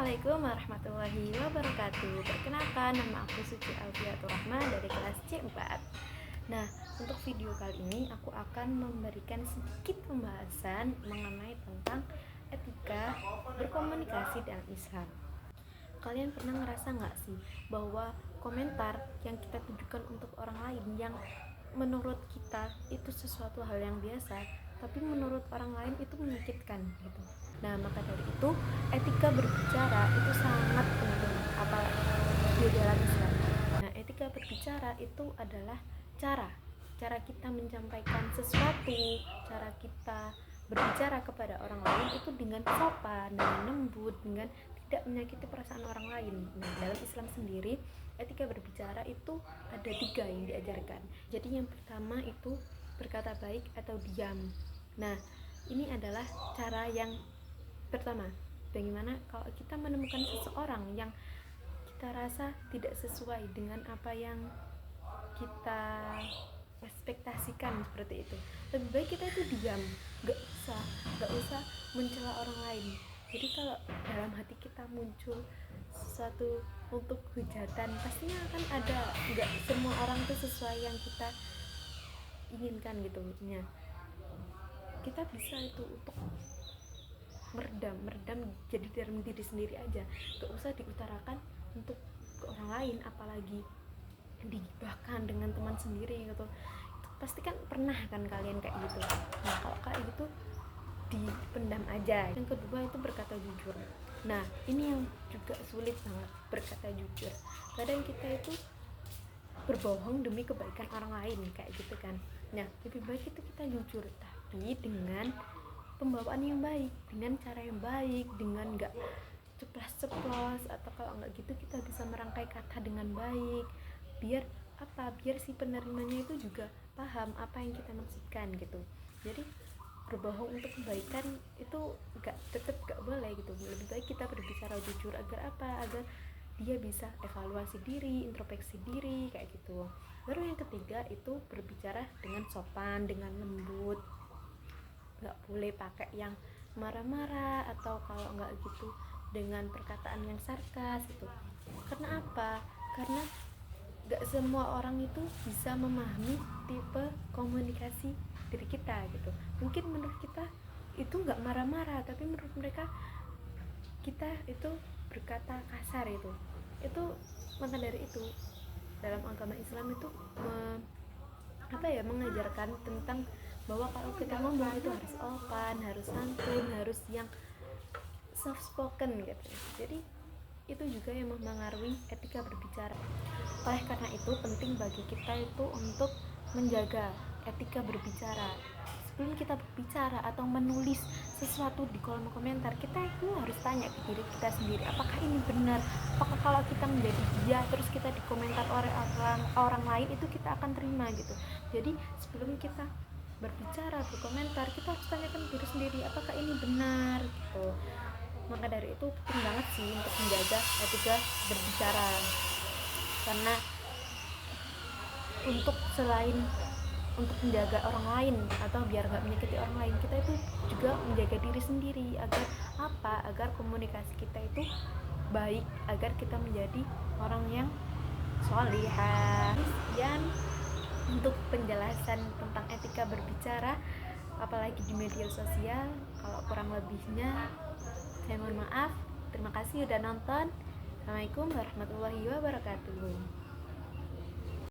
Assalamualaikum warahmatullahi wabarakatuh. Perkenalkan, nama aku Suci Alfiatur Rahma dari kelas C4. Nah, untuk video kali ini aku akan memberikan sedikit pembahasan mengenai tentang etika berkomunikasi dalam Islam. Kalian pernah ngerasa nggak sih bahwa komentar yang kita tujukan untuk orang lain yang menurut kita itu sesuatu hal yang biasa, tapi menurut orang lain itu menyakitkan gitu. Nah, maka dari itu etika berbicara itu sangat penting apalagi di dalam Islam. Nah, etika berbicara itu adalah cara kita menyampaikan sesuatu, cara kita berbicara kepada orang lain itu dengan sopan, dengan lembut, dengan tidak menyakiti perasaan orang lain. Nah, dalam Islam sendiri etika berbicara itu ada 3 yang diajarkan. Jadi yang pertama itu berkata baik atau diam. Nah, ini adalah cara yang pertama. Bagaimana kalau kita menemukan seseorang yang kita rasa tidak sesuai dengan apa yang kita ekspektasikan seperti itu, lebih baik kita itu diam, gak usah mencela orang lain. Jadi kalau dalam hati kita muncul sesuatu untuk hujatan, pastinya akan ada, gak semua orang itu sesuai yang kita inginkan gitu. Nah, kita bisa itu untuk meredam jadi dalam diri sendiri aja, gak usah diutarakan untuk ke orang lain, apalagi digibahkan dengan teman sendiri gitu. Pasti kan pernah kan kalian kayak gitu. Nah, kalau kayak gitu dipendam aja. Yang kedua itu berkata jujur. Nah, ini yang juga sulit banget, berkata jujur. Kadang kita itu berbohong demi kebaikan orang lain kayak gitu kan. Nah, lebih baik itu kita jujur, tapi dengan pembawaan yang baik, dengan cara yang baik, dengan gak ceplas-ceplos, atau kalau nggak gitu kita bisa merangkai kata dengan baik, biar si penerimanya itu juga paham apa yang kita maksudkan gitu. Jadi berbohong untuk kebaikan itu tetap gak boleh gitu. Lebih baik kita berbicara jujur agar dia bisa evaluasi diri, introspeksi diri kayak gitu. Baru yang ketiga itu berbicara dengan sopan, dengan lembut. Gak boleh pakai yang marah-marah, atau kalau nggak gitu dengan perkataan yang sarkas gitu. Karena apa? Karena gak semua orang itu bisa memahami tipe komunikasi diri kita gitu. Mungkin menurut kita itu gak marah-marah, tapi menurut mereka kita itu berkata kasar itu. Maka dari itu dalam agama Islam itu mengajarkan tentang bahwa kalau kita ngomong itu harus sopan, harus santun, harus yang soft spoken gitu. Jadi itu juga yang mempengaruhi etika berbicara. Oleh karena itu penting bagi kita itu untuk menjaga etika berbicara. Sebelum kita berbicara atau menulis sesuatu di kolom komentar, kita itu harus tanya ke diri kita sendiri, apakah ini benar? Apakah kalau kita menjadi dia terus kita dikomentar oleh orang lain itu kita akan terima gitu. Jadi sebelum kita berbicara, berkomentar, kita harus tanyakan diri sendiri, apakah ini benar gitu. Maka dari itu penting banget sih untuk menjaga etika berbicara, karena selain untuk menjaga orang lain atau biar gak menyakiti orang lain, kita itu juga menjaga diri sendiri agar komunikasi kita itu baik, agar kita menjadi orang yang sholihah. Sekian untuk penjelasan tentang etika berbicara, apalagi di media sosial. Kalau kurang lebihnya saya mohon maaf. Terima kasih udah nonton. Assalamualaikum warahmatullahi wabarakatuh.